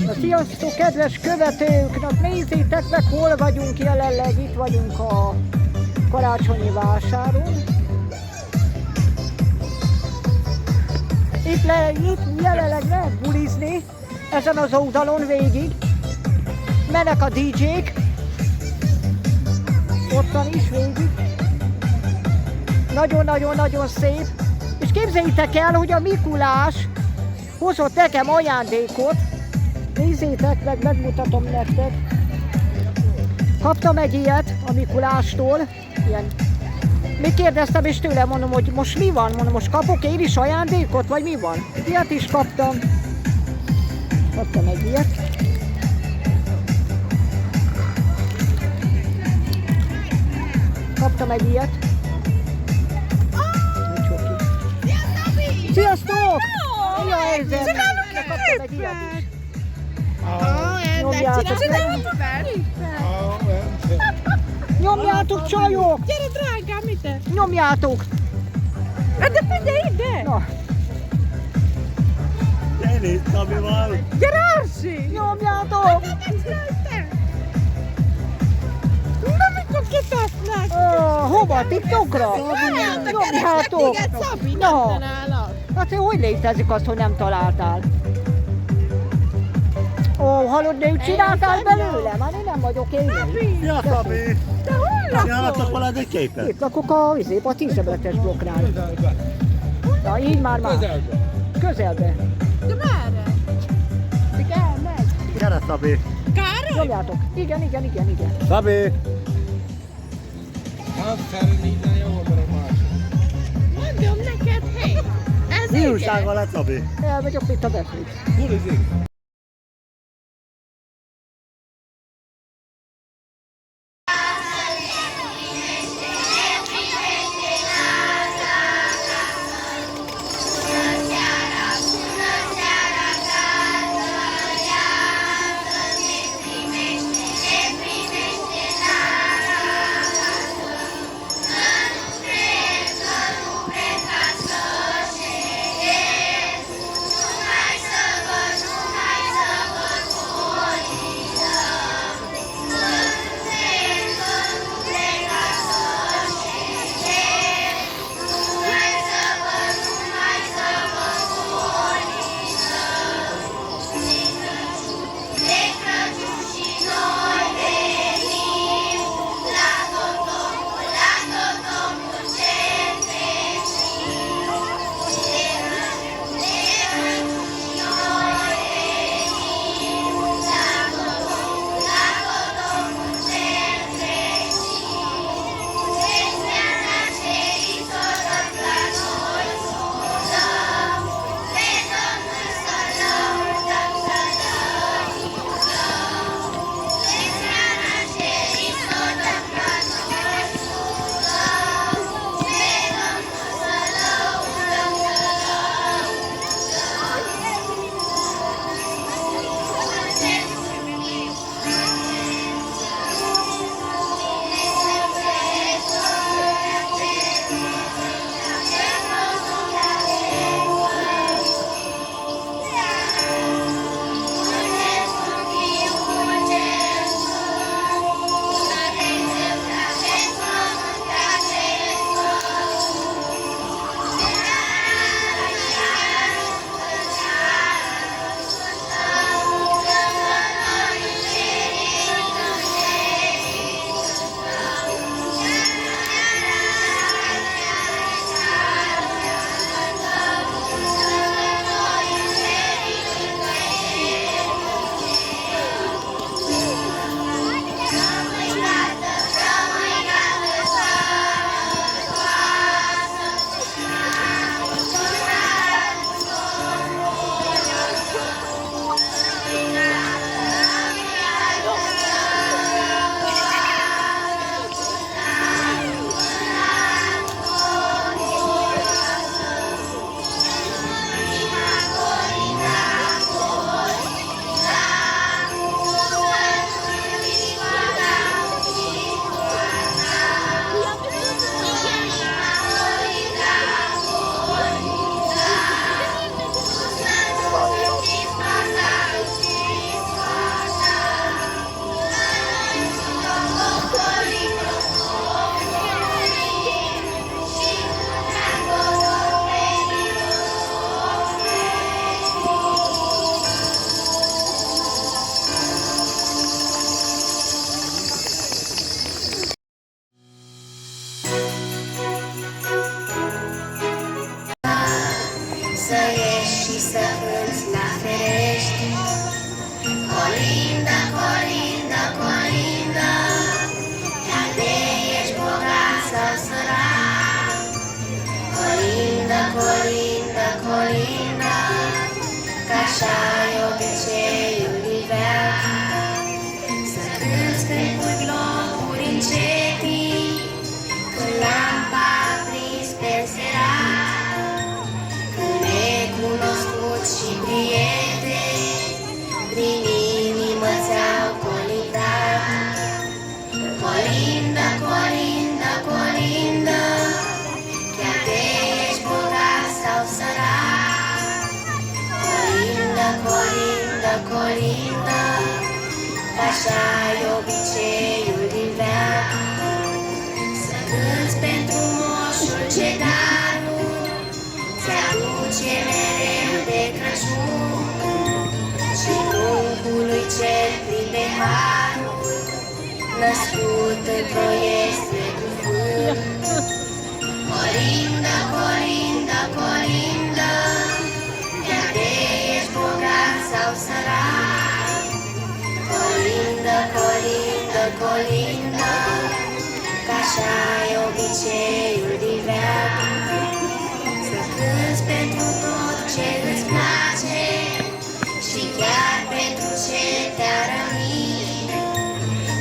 Na, sziasztok, kedves követők! Nézzétek meg, hol vagyunk jelenleg. Itt vagyunk a karácsonyi vásáron. Itt jelenleg lehet bulizni ezen az oldalon végig. Mennek a DJ-k. Ottan is végig. Nagyon-nagyon-nagyon szép. És képzeljétek el, hogy a Mikulás hozott nekem ajándékot. Nézzétek meg, megmutatom nektek. Kaptam egy ilyet a Mikulástól. Ilyen. Még kérdeztem és tőle, mondom, hogy most mi van? Mondom, most kapok én is ajándékot, vagy mi van? Ilyet is kaptam. Kaptam egy ilyet. Kaptam egy ilyet. Sziasztok! Ja, ezzel kaptam egy ilyet is. Nyomjátok! Nyomjátok, csajok! Gyere, drágám, ide! Nyomjátok! De figyelj ide! Na. Gyere itt, amival! Gyere, Arsi! Nyomjátok! Na, mikor kitesznek? Hova? TikTokra? Nyomjátok! Szabi, Na. nem nálad. Hát hogy létezik azt, hogy nem találtál? Ó, hallod, de úgy csináltál belőle? Már én nem vagyok én. Ja, Szabi! Te hol Ja, lakod? láttak valami egy képet? Itt lakok a 10-es blokknál. Na, így már. Közelbe. De merre? Még elmegy. Gyere, Szabi! Károly? Nyomjátok. Igen. Szabi! Mondom neked, hé! Ez Mi igen. újság van, Szabi? Elmegyek itt a Netflix. așa-i obiceiul vechi, să cânți când cu globuri încetii, când lampa a prins pe serat, când necunoscuți și prieteni prin inimă ți-au colindat. Colinda, colinda, colinda, chiar te ești bogat sau sărac. Colinda, colinda, colinda, așa-i obiceiul din veac. Să cânți pentru moșul ce darul ți-aduce mereu de Crăciun, și pruncului cel plin de harul, născut într-o iesle cu fân. Colinda, colinda, colinda, chiar de ești bogat sau sărac. Colinda, colinda, colinda, că așa-i obiceiul din veac. Să cânți pentru tot ce îți place și chiar pentru ce te-a rănit,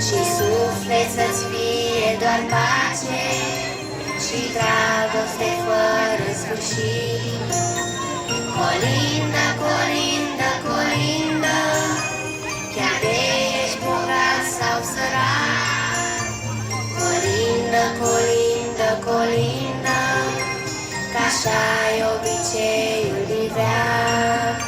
și suflet să-ți fie doar pace și dragoste fără sfârșit. Colinda, colinda, colinda, chiar de ești bogat sau sărac. Colinda, colinda, colinda, că așa-i obiceiul din veac.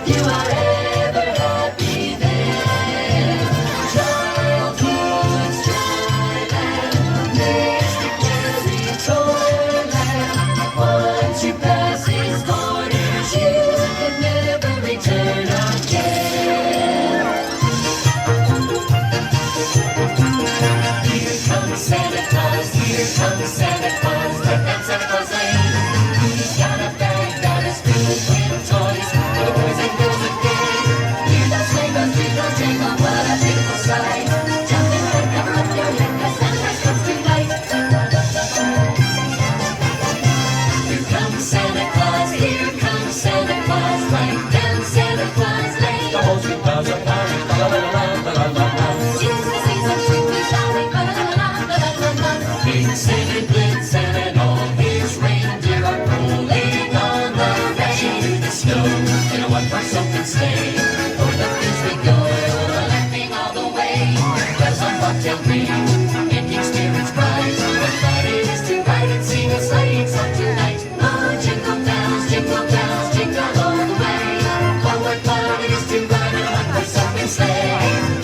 You are return again. Here comes Santa Claus, here comes Santa Claus, let that Santa Claus lane. He's got a bag that is filled with toys for the boys and girls again. Hear those sleigh bells jingle, jingle, what a beautiful sight. Jump in and cover up your head, 'cause Santa Claus comes tonight. Here comes Santa Claus, here comes Santa Claus, right down Santa Claus Lane. The whole street bells are calling, ba-la-la-la-la-la-la-la. Tis the season to be jolly, ba-la-la-la-la-la-la. Big Santa, good Santa, and all his reindeer are rolling on the range. Through the snow, in a one-horse open sleigh. O'er the fields we go, laughing all the way. Bells on bobtail ring, making spirits bright. What fun it is to ride and sing a sleighing song tonight. Oh, jingle bells, jingle all the way. Oh, what fun it is to ride in a one-horse open sleigh.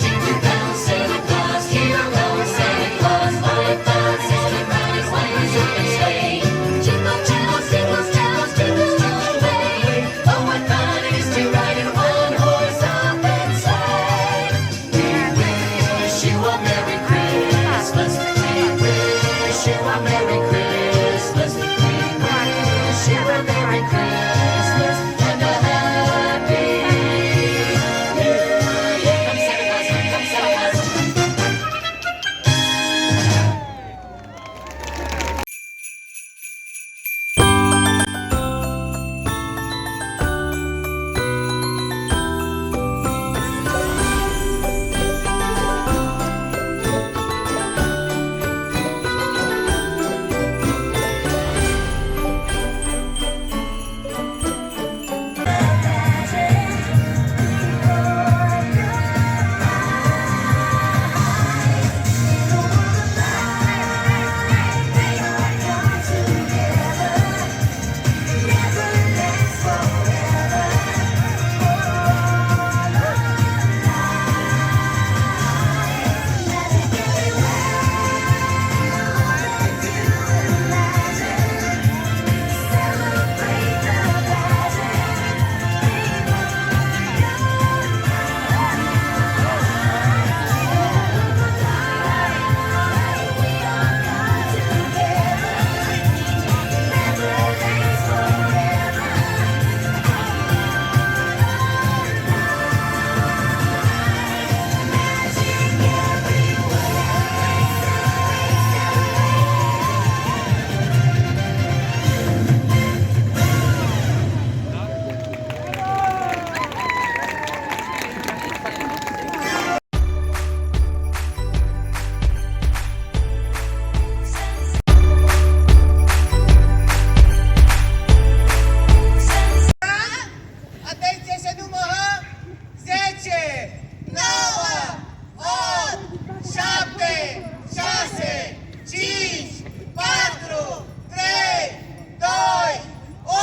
Jingle bells, Santa Claus, here comes Santa Claus. What fun it is to ride in a one-horse open sleigh. Jingle bells, jingle all the way. Oh, what fun it is to ride in a one-horse open sleigh. We wish you a Merry Christmas. We wish you a Merry Christmas. We wish you a Merry Christmas and a Happy New Year. Come Santa Claus, come Santa Claus. Atenție se numără 10, 9, 8, 7, 6, 5, 4, 3, 2, 1.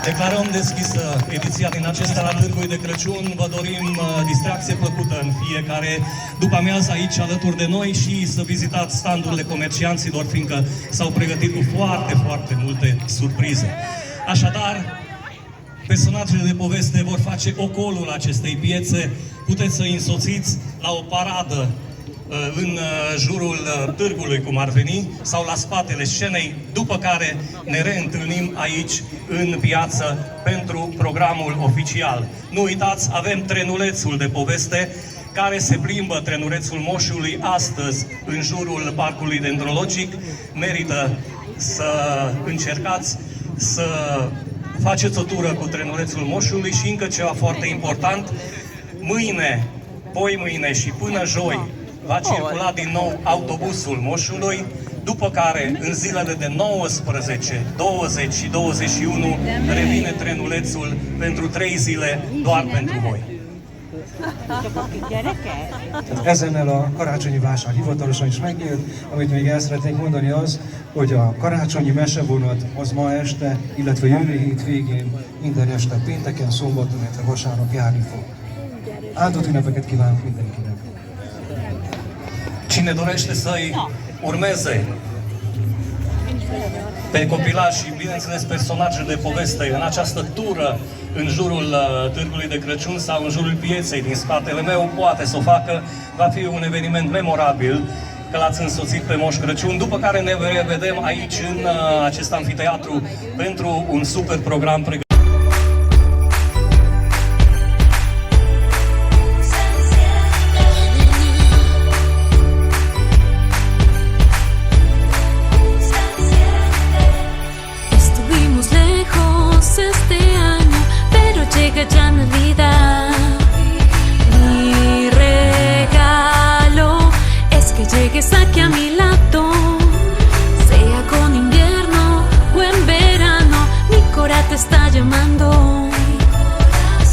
Declarăm deschisă ediția din acesta la Târgul de Crăciun. Vă dorim distracție plăcută în fiecare după amiază aici alături de noi și să vizitați standurile comercianților, fiindcă s-au pregătit cu foarte, foarte multe surprize. Așadar, personajele de poveste vor face ocolul acestei piețe. Puteți să-i însoțiți la o paradă în jurul târgului, cum ar veni, sau la spatele scenei, după care ne reîntâlnim aici în piață pentru programul oficial. Nu uitați, avem trenulețul de poveste care se plimbă, trenulețul Moșului, astăzi în jurul Parcului Dendrologic. Merită să încercați să faceți o tură cu trenulețul Moșului și încă ceva foarte important, mâine, poimâine și până joi va circula din nou autobusul Moșului, după care în zilele de 19, 20 și 21 revine trenulețul pentru 3 zile doar pentru voi. Tehát ezennel a karácsonyi vásár hivatalosan is megnyílt. Amit még el szeretnék mondani az, hogy a karácsonyi mesevonat az ma este, illetve jövő hét végén minden este pénteken, szombaton, illetve vasárnap járni fog. Áldott ünnepeket kívánok mindenkinek! Cine dorește să-i urmeze pe copilași și, bineînțeles, personaje de poveste în această tură în jurul Târgului de Crăciun sau în jurul pieței din spatele meu, poate să o facă. Va fi un eveniment memorabil, că l-ați însoțit pe Moș Crăciun, după care ne revedem aici în acest amfiteatru pentru un super program pregătit. Estuvimos lejos este año, pero llega ya Navidad. Mi regalo es que llegues aquí a mi lado, sea con invierno o en verano. Mi cora te está llamando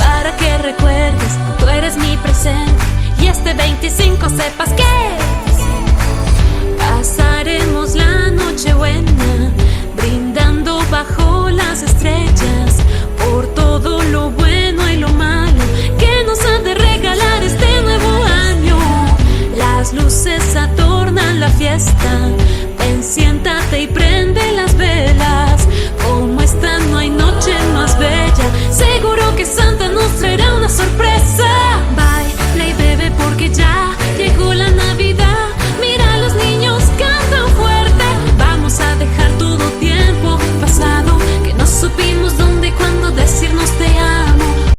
para que recuerdes, tú eres mi presente y este 25 sepas que